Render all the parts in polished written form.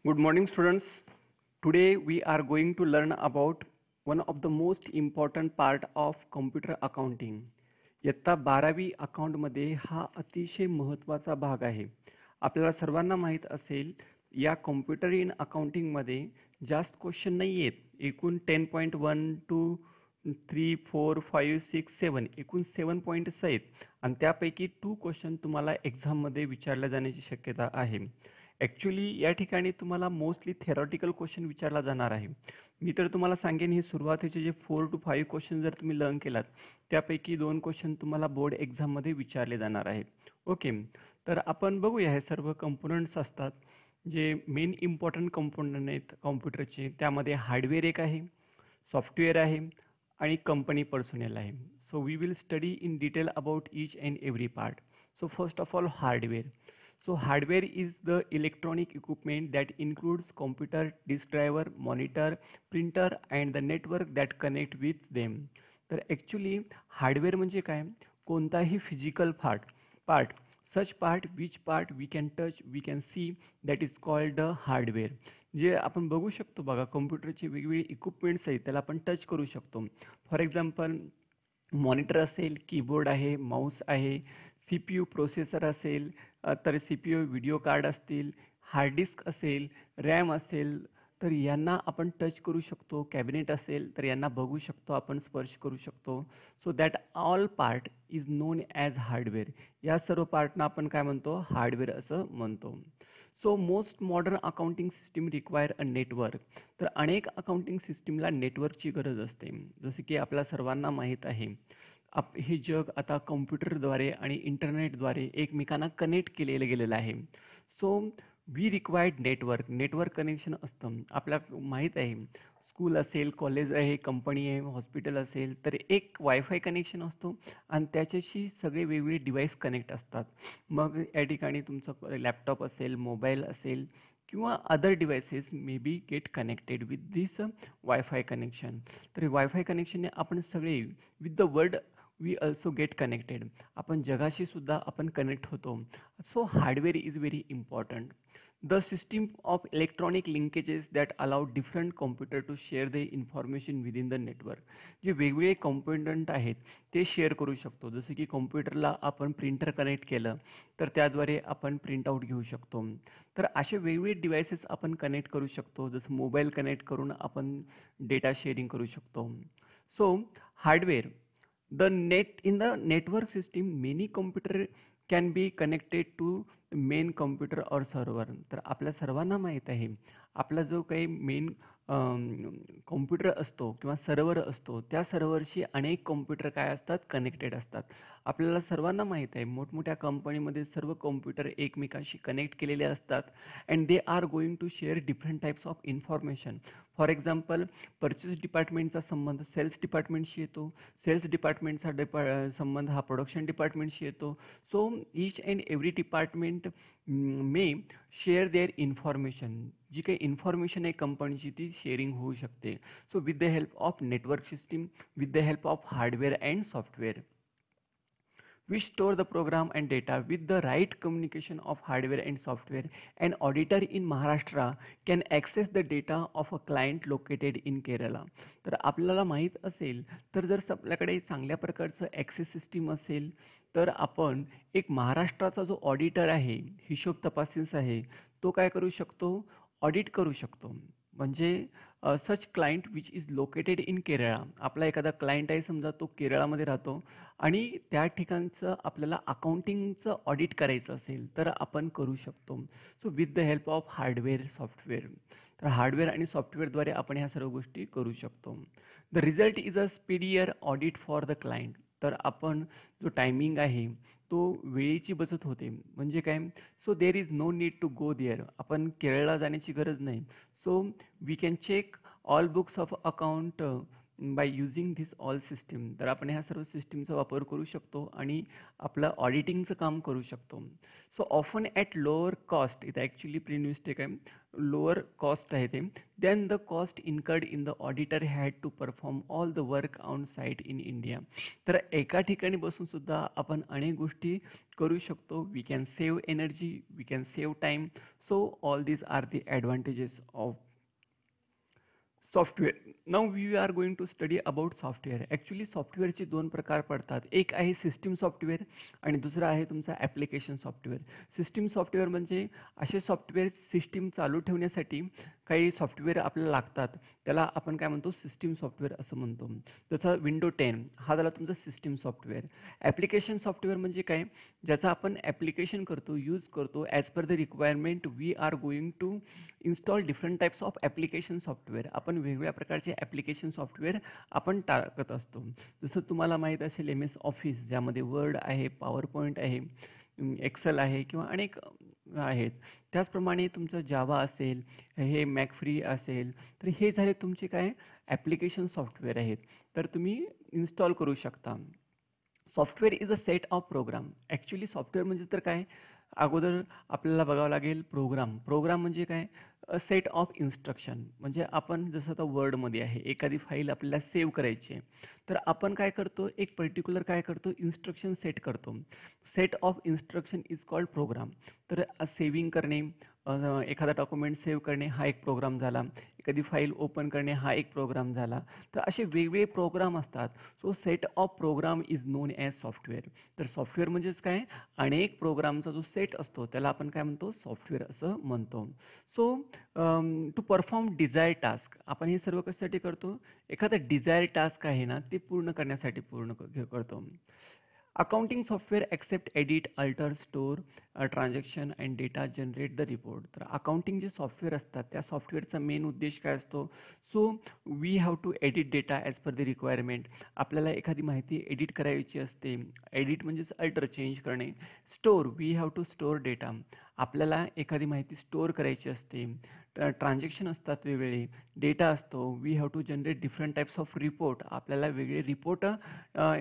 Good morning, students. Today we are going to learn about one of the most important part of computer accounting. इयत्ता 12वी अकाउंटमध्ये हा अतिशय महत्त्वाचा भाग आहे. आपल्याला सर्वांना माहीत असेल या कॉम्प्युटर इन अकाउंटिंगमध्ये जास्त क्वेश्चन नाही आहेत. एकूण 10.1 to 3, 4, 5, 6, 7 एकूण 7 पॉईंट्स आहेत आणि त्यापैकी 2 क्वेश्चन तुम्हाला एक्झाममध्ये विचारल्या जाण्याची शक्यता आहे. ॲक्च्युली या ठिकाणी तुम्हाला मोस्टली थेरॉटिकल क्वेश्चन विचारला जाणार आहे. मी तर तुम्हाला सांगेन हे सुरुवातीचे जे 4 to 5 क्वेश्चन जर तुम्ही लर्न केलात त्यापैकी 2 क्वेश्चन तुम्हाला बोर्ड एक्झाममध्ये विचारले जाणार आहे. ओके, तर आपण बघूया हे सर्व कंपोनंट्स असतात जे मेन इम्पॉर्टंट कंपोनंट आहेत कॉम्प्युटरचे. त्यामध्ये हार्डवेअर एक आहे, सॉफ्टवेअर आहे आणि कंपनी पर्सोनेल आहे. So we will study in detail about each and every part. So first of all hardware. So hardware is the electronic equipment that includes computer, disk driver, monitor, printer and the network that connect with them. तर actually hardware म्हणजे काय? कोणताही physical part such part which part we can touch, we can see, that is called the hardware. जे आपण बघू शकतो बघा, कॉम्प्युटरचे वेगवेगळे इक्विपमेंट्स आहेत त्याला आपण टच करू शकतो. फॉर एक्झाम्पल मॉनिटर असेल, कीबोर्ड आहे, माऊस आहे, CPU प्रोसेसर असेल तर CPU व्हिडिओ कार्ड असतील, हार्ड डिस्क असेल, रॅम असेल तर यांना आपण टच करू शकतो. कॅबिनेट असेल तर यांना बघू शकतो, आपण स्पर्श करू शकतो. So that all part is known as hardware. या सर्व पार्टना आपण काय म्हणतो? हार्डवेअर असं म्हणतो. So most modern accounting system require a network. तर अनेक अकाउंटिंग सिस्टीमला नेटवर्कची गरज असते. जसे की आपल्या सर्वांना माहीत आहे हे जग आता कॉम्प्युटरद्वारे आणि इंटरनेटद्वारे एकमेकांना कनेक्ट केलेलं गेलेलं आहे. So we required network connection असतं. आपल्याला माहीत आहे स्कूल असेल, कॉलेज आहे, कंपनी आहे, हॉस्पिटल असेल तर एक वायफाय कनेक्शन असतो आणि त्याच्याशी सगळे वेगवेगळे डिव्हाइस कनेक्ट असतात. मग या ठिकाणी तुमचं लॅपटॉप असेल, मोबाईल असेल किंवा other devices may be get connected with this wifi connection. तर वायफाय कनेक्शनने आपण सगळे with the world we also get connected. आपण जगाशी सुद्धा आपण कनेक्ट होतो. So hardware is very important. The system of electronic linkages that allow different computer to share the information within the network. जे वेगवेगळे कॉम्पोनंट आहेत ते शेअर करू शकतो. जसं की कॉम्प्युटरला आपण प्रिंटर कनेक्ट केलं तर त्याद्वारे आपण प्रिंटआउट घेऊ शकतो. तर असे वेगवेगळे डिव्हाइसेस आपण कनेक्ट करू शकतो. जसं मोबाईल कनेक्ट करून आपण डेटा शेअरिंग करू शकतो. So hardware. In the network system, many computer can be connected to main computer और सर्व्हर. तर आपल्या सर्वांना माहीत आहे आपला जो काही मेन कॉम्प्युटर असतो किंवा सर्व्हर असतो त्या सर्व्हरशी अनेक कॉम्प्युटर काय असतात? कनेक्टेड असतात. आपल्याला सर्वांना माहीत आहे मोठमोठ्या कंपनीमध्ये सर्व कॉम्प्युटर एकमेकांशी कनेक्ट केलेले असतात and they are going to share different types of information. For example purchase डिपार्टमेंटचा संबंध सेल्स डिपार्टमेंटशी येतो, सेल्स डिपार्टमेंटचा संबंध हा प्रोडक्शन डिपार्टमेंटशी येतो. So each and every department may share their information. जी काही इन्फॉर्मेशन आहे कंपनीची ती शेअरिंग होऊ शकते. So with the help of network system, with the help of hardware and software, we store the program and data. With the right communication of hardware and software, an auditor in Maharashtra can access the data of a client located in Kerala. तर आपल्याला माहीत असेल तर जर आपल्याकडे चांगल्या प्रकारचं access system असेल तर आपण एक महाराष्ट्राचा जो ऑडिटर आहे, हिशोब तपासीस आहे, तो काय करू शकतो? ऑडिट करू शकतो. म्हणजे such client which is located in Kerala. आपला एखादा क्लायंट आहे समजा तो केरळामध्ये राहतो आणि त्या ठिकाणचं आपल्याला अकाउंटिंगचं ऑडिट करायचं असेल तर आपण करू शकतो. So with the help of hardware software. तर हार्डवेअर आणि सॉफ्टवेअरद्वारे आपण ह्या सर्व गोष्टी करू शकतो. The result is a speedier audit for the client. तर आपण जो टायमिंग आहे तो वेळेची बचत होते. म्हणजे काय? So there is no need to go there. आपण केरळला जाण्याची गरज नाही. So we can check all books of account by using this all system. तर आपण ह्या सर्व सिस्टीमचा वापर करू शकतो आणि आपलं ऑडिटिंगचं काम करू शकतो. So often at lower cost, इथं ॲक्च्युली प्रिन्युस्टेक आहे, लोअर कॉस्ट आहे ते, then the cost incurred in the auditor had to perform all the work on site in India. तर एका ठिकाणी बसून सुद्धा आपण अनेक गोष्टी करू शकतो. We can save energy, we can save time. So all these are the advantages of software. Now we are going to study about software. Actually सॉफ्टवेअरचे दोन प्रकार पडतात. एक आहे सिस्टीम सॉफ्टवेअर आणि दुसरा आहे तुमचा ॲप्लिकेशन सॉफ्टवेअर. सिस्टीम सॉफ्टवेअर म्हणजे असे सॉफ्टवेअर सिस्टीम चालू ठेवण्यासाठी काही सॉफ्टवेअर आपल्याला लागतात, त्याला आपण काय म्हणतो, सिस्टीम सॉफ्टवेअर असं म्हणतो. जसं विंडो 10 हा झाला तुमचा सिस्टीम सॉफ्टवेअर. ॲप्लिकेशन सॉफ्टवेअर म्हणजे काय, ज्याचा आपण ॲप्लिकेशन करतो, यूज करतो, as per the requirement we are going to install different types of application software. आपण वेगवेगळ्या प्रकारचे ॲप्लिकेशन सॉफ्टवेअर आपण टाकत असतो. जसं तुम्हाला माहीत असेल MS ऑफिस, ज्यामध्ये वर्ड आहे, पॉवर पॉईंट आहे, एक्सेल आहे किंवा अनेक आहेत. त्याचप्रमाणे तुमचं जावा असेल, हे मॅक फ्री असेल, तर हे झाले तुमचे काय ॲप्लिकेशन सॉफ्टवेअर आहेत, तर तुम्ही इन्स्टॉल करू शकता. Software is a set of program. Actually software म्हणजे तर काय, अगोदर आपल्याला बघावं लागेल प्रोग्राम. प्रोग्राम म्हणजे काय, अ सेट ऑफ इन्स्ट्रक्शन. म्हणजे आपण जसं आता वर्डमध्ये आहे, एखादी फाईल आपल्याला सेव्ह करायची आहे, तर आपण काय करतो, एक पर्टिक्युलर काय करतो, इन्स्ट्रक्शन सेट करतो. Set of instruction is called programme. तर सेव्हिंग करणे, एखादा डॉक्युमेंट सेव्ह करणे हा एक प्रोग्राम झाला, एखादी फाईल ओपन करणे हा एक प्रोग्राम झाला. तर असे वेगवेगळे प्रोग्राम असतात. So set of program is known as software. तर सॉफ्टवेअर म्हणजेच काय, अनेक प्रोग्रामचा जो सेट असतो त्याला आपण काय म्हणतो, सॉफ्टवेअर असं म्हणतो. So to perform desire task, आपण हे सर्व कशासाठी करतो, एखादा डिझायर टास्क आहे ना ते पूर्ण करण्यासाठी करतो. Accounting software accept edit, alter, store transaction and data, generate the report. तर अकाउंटिंग जे सॉफ्टवेअर असतात त्या सॉफ्टवेअरचा मेन उद्देश काय असतो, so we have to edit data as per the requirement. आपल्याला एखादी माहिती एडिट करायची असते, एडिट म्हणजेच अल्टर, चेंज करणे. Store, we have to store data, आपल्याला एखादी माहिती स्टोअर करायची असते. ट्रान्झॅक्शन असतात वेगवेगळे, डेटा असतो. We have to generate different types of report, आपल्याला वेगळे रिपोर्ट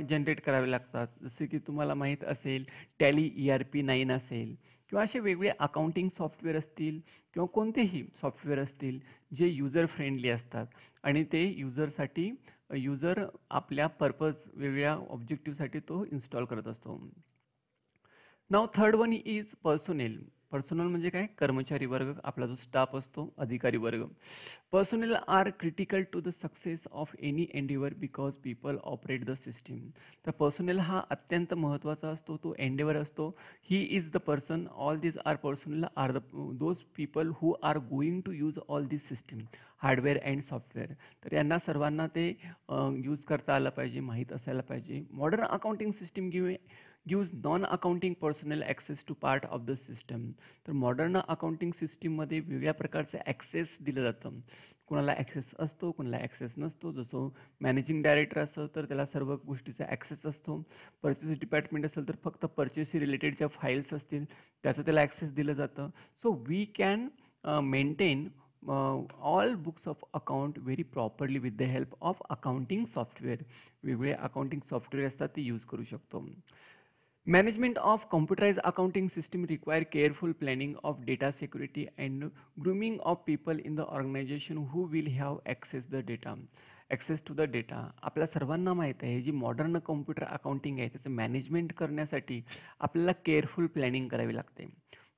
जनरेट करावे लागतात. जसे की तुम्हाला माहीत असेल टॅली ERP9 असेल किंवा असे वेगवेगळे अकाउंटिंग सॉफ्टवेअर असतील किंवा कोणतेही सॉफ्टवेअर असतील जे युजर फ्रेंडली असतात आणि ते युजरसाठी, युजर आपल्या पर्पज वेगवेगळ्या ऑब्जेक्टिव्हसाठी तो इन्स्टॉल करत असतो. Now third one is personnel. Personnel म्हणजे काय, कर्मचारी वर्ग, आपला जो स्टाफ असतो, अधिकारी वर्ग. Personnel are critical to the success of any endeavour because people operate the system. तर पर्सोनेल हा अत्यंत महत्त्वाचा असतो, तो एंडेवर असतो. He is the person, all this are personnel are the those people who are going to use all this system, hardware and software. तर यांना सर्वांना ते यूज करता आलं पाहिजे, माहीत असायला पाहिजे. Modern accounting system gives non accounting personal access to part of the system. तर मॉडर्न अकाउंटिंग सिस्टीममध्ये वेगळ्या प्रकारचं ॲक्सेस दिलं जातं. कोणाला ॲक्सेस असतो, कोणाला ॲक्सेस नसतो. जसं मॅनेजिंग डायरेक्टर असेल तर त्याला सर्व गोष्टीचा ॲक्सेस असतो. परचेस डिपार्टमेंट असेल तर फक्त परचेसशी रिलेटेड ज्या फाईल्स असतील त्याचं त्याला ॲक्सेस दिलं जातं. So we can maintain all books of account very properly with the help of accounting software. वेगवेगळे अकाउंटिंग सॉफ्टवेअर असतात ते यूज करू शकतो. Management of computerized accounting system require careful planning of data security and grooming of people in the organization who will have access to the data. आपल्या सर्वांना माहीत आहे जी modern computer accounting आहे त्याचं मॅनेजमेंट करण्यासाठी आपल्याला केअरफुल प्लॅनिंग करावी लागते.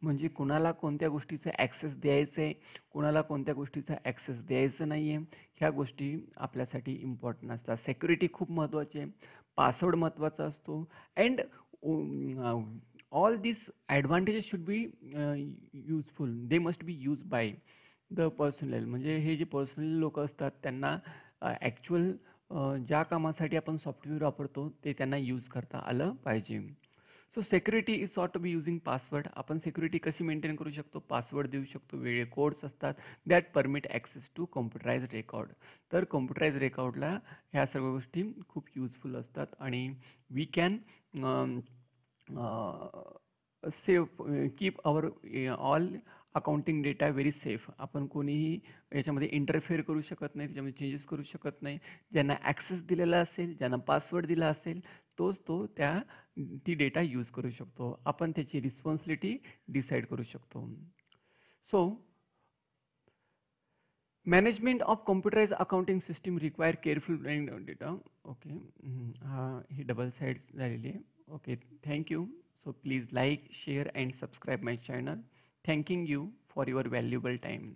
म्हणजे कुणाला कोणत्या गोष्टीचा ॲक्सेस द्यायचं आहे, कुणाला कोणत्या गोष्टीचा ॲक्सेस द्यायचं नाही आहे, ह्या गोष्टी आपल्यासाठी इम्पॉर्टंट असतात. सेक्युरिटी खूप महत्त्वाची आहे, पासवर्ड महत्त्वाचा असतो and all these advantages should be useful, they must be used by the personnel. म्हणजे हे जे पर्सनल लोक असतात त्यांना ॲक्च्युअल ज्या कामासाठी आपण सॉफ्टवेअर वापरतो ते त्यांना यूज करता आलं पाहिजे. So security is sought to be using password. आपण सिक्युरिटी कशी मेंटेन करू शकतो, पासवर्ड देऊ शकतो, वेगळे कोड्स असतात that permit access to computerise record. तर कॉम्प्युटराइज रेकॉर्डला ह्या सर्व गोष्टी खूप युजफुल असतात आणि we can save keep our all accounting data very safe. आपण कोणीही याच्यामध्ये इंटरफेअर करू शकत नाही, त्याच्यामध्ये चेंजेस करू शकत नाही. ज्यांना ॲक्सेस दिलेला असेल, ज्यांना पासवर्ड दिला असेल, तोच तो ती डेटा यूज करू शकतो. आपण त्याची रिस्पॉन्सिबिलिटी डिसाईड करू शकतो. So management of computerise accounting system require careful data. Okay, ही डबल साईड झालेली आहे. Okay, thank you. So please like, share and subscribe my channel. Thanking you for your valuable time.